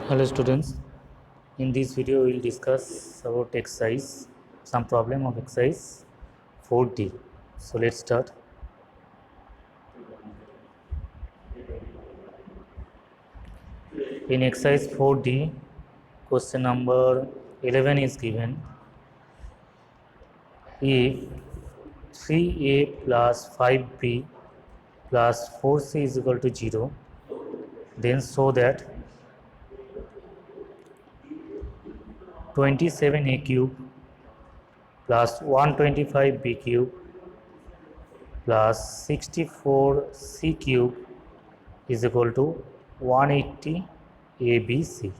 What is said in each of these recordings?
Hello students, in this video we will discuss about exercise, some problem of exercise 4D. So let's start. In exercise 4D, question number 11 is given. If 3a plus 5b plus 4c is equal to 0, then show that 27a cube plus 125b cube plus 64c cube is equal to 180 ABC.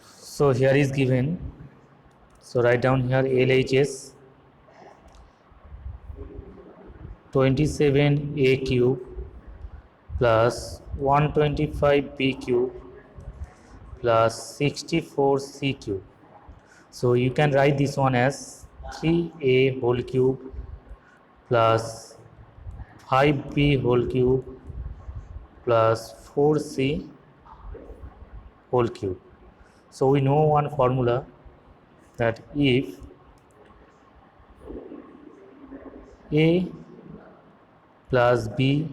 So here is given. So write down here LHS 27A cube plus 125B cube plus 64C cube. So you can write this one as 3A whole cube plus 5B whole cube plus 4C whole cube. So we know one formula, that if A plus B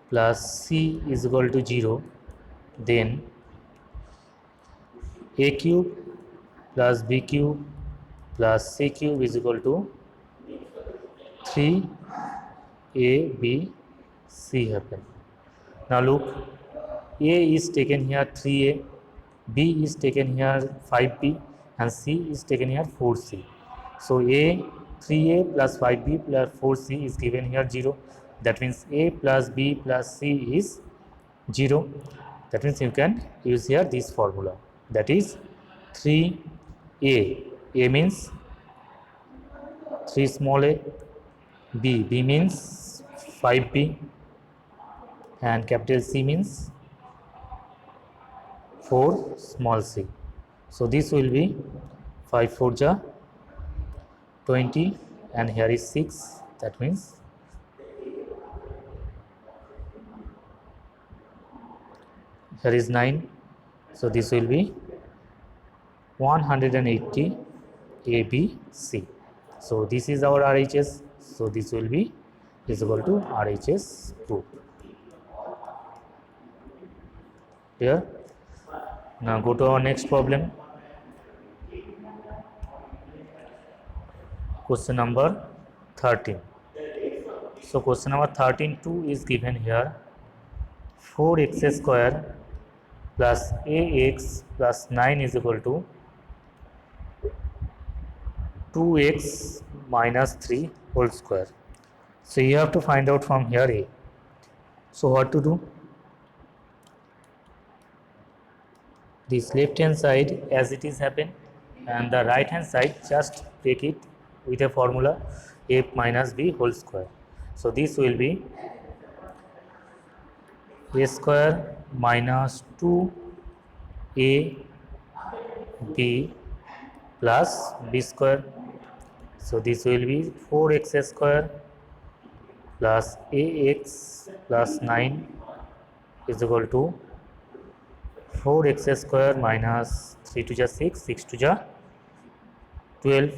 plus C is equal to 0, then A cube plus B cube plus C cube is equal to 3ABC happen. Now look, A is taken here 3A, B is taken here 5B and C is taken here 4C. So A 3A plus 5B plus 4C is given here 0. That means A plus B plus C is 0. That means you can use here this formula, that is 3A. A means 3 small a, B means 5B and capital C means 4 small c. So this will be 5 4 ja 20 and here is 6, that means here is 9. So this will be 180 ABC. So this is our RHS. So this will be is equal to RHS 2. Here. Now go to our next problem. Question number 13. So question number 13(2) is given here. 4x square plus ax plus 9 is equal to 2x minus 3 whole square. So you have to find out from here a. So what to do? This left hand side as it is happen and the right hand side just take it with a formula a minus b whole square. So this will be a square minus 2ab plus b square. So this will be 4x square plus ax plus 9 is equal to 4x square minus 3 to 6, 6 to 12,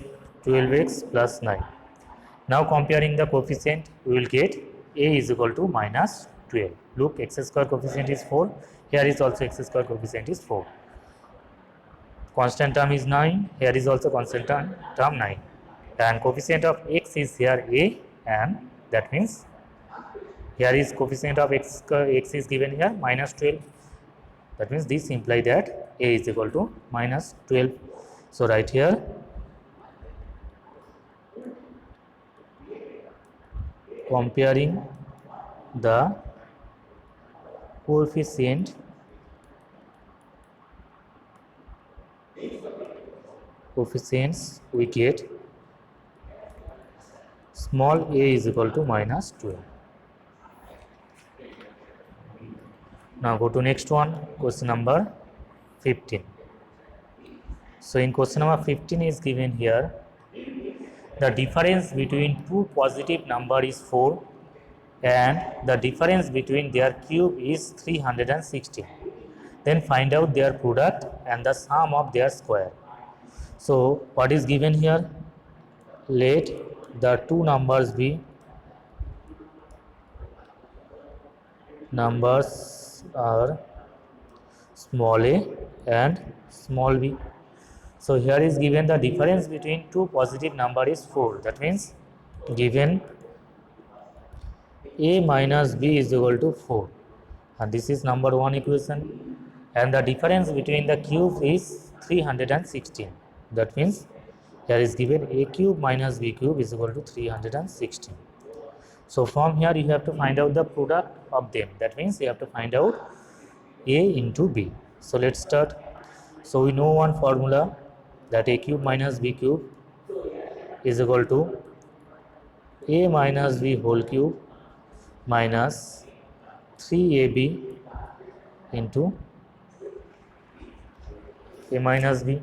12x plus 9. Now comparing the coefficient, we will get a is equal to minus 12. Look, x square coefficient is 4. Here is also x square coefficient is 4. Constant term is 9. Here is also constant term 9. And coefficient of x is here a, and that means here is coefficient of x is given here minus 12. That means this implies that a is equal to minus 12. So right here comparing the coefficients we get small a is equal to minus 12. Now go to next one, question number 15. So in question number 15 is given here, the difference between two positive number is 4 and the difference between their cube is 316. Then find out their product and the sum of their square. So what is given here? Let the two numbers be numbers are small a and small b. So here is given the difference between two positive number is 4. That means given a minus b is equal to 4, and this is number 1 equation, and the difference between the cubes is 316. That means here is given a cube minus b cube is equal to 316. So from here you have to find out the product of them. That means you have to find out a into b. So let's start. So we know one formula, that a cube minus b cube is equal to a minus b whole cube minus 3ab into a minus b.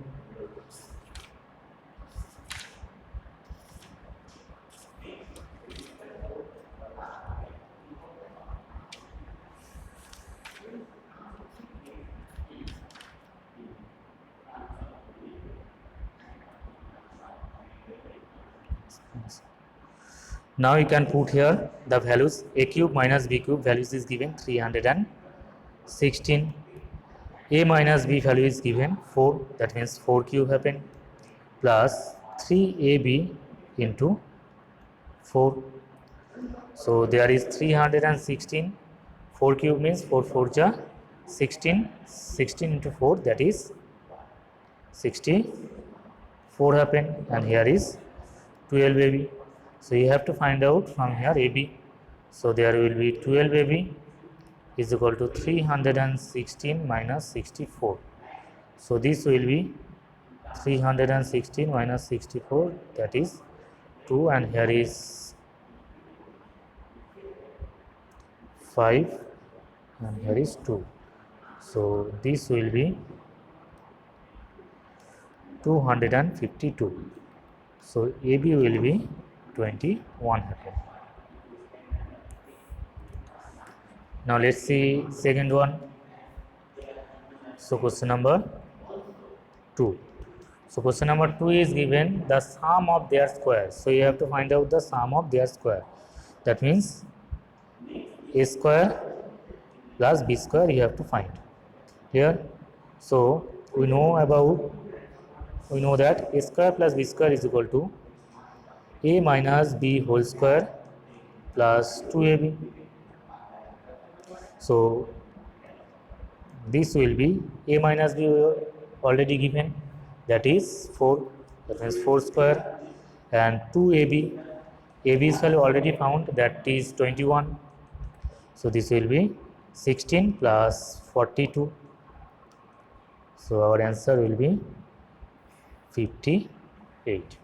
Now you can put here the values. A cube minus b cube values is given 316. A minus b value is given 4, that means 4 cube happen, plus 3ab into 4. So there is 316. 4 cube means 4 4 ja 16. 16 into 4, that is 64 happen, and here is 12ab. So you have to find out from here ab. So there will be 12ab is equal to 316 minus 64. So this will be 316 minus 64, that is 2, and here is 5, and here is 2. So this will be 252. So AB will be 21 happen. Now let's see second one. So question number 2. So question number 2 is given the sum of their squares. So you have to find out the sum of their square. That means a square plus b square you have to find here. So we know that a square plus b square is equal to a minus b whole square plus 2ab. So this will be a minus b already given, that is 4, that means 4 square, and 2ab. ab's value already found, that is 21. So this will be 16 plus 42. So our answer will be 58.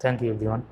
Thank you everyone.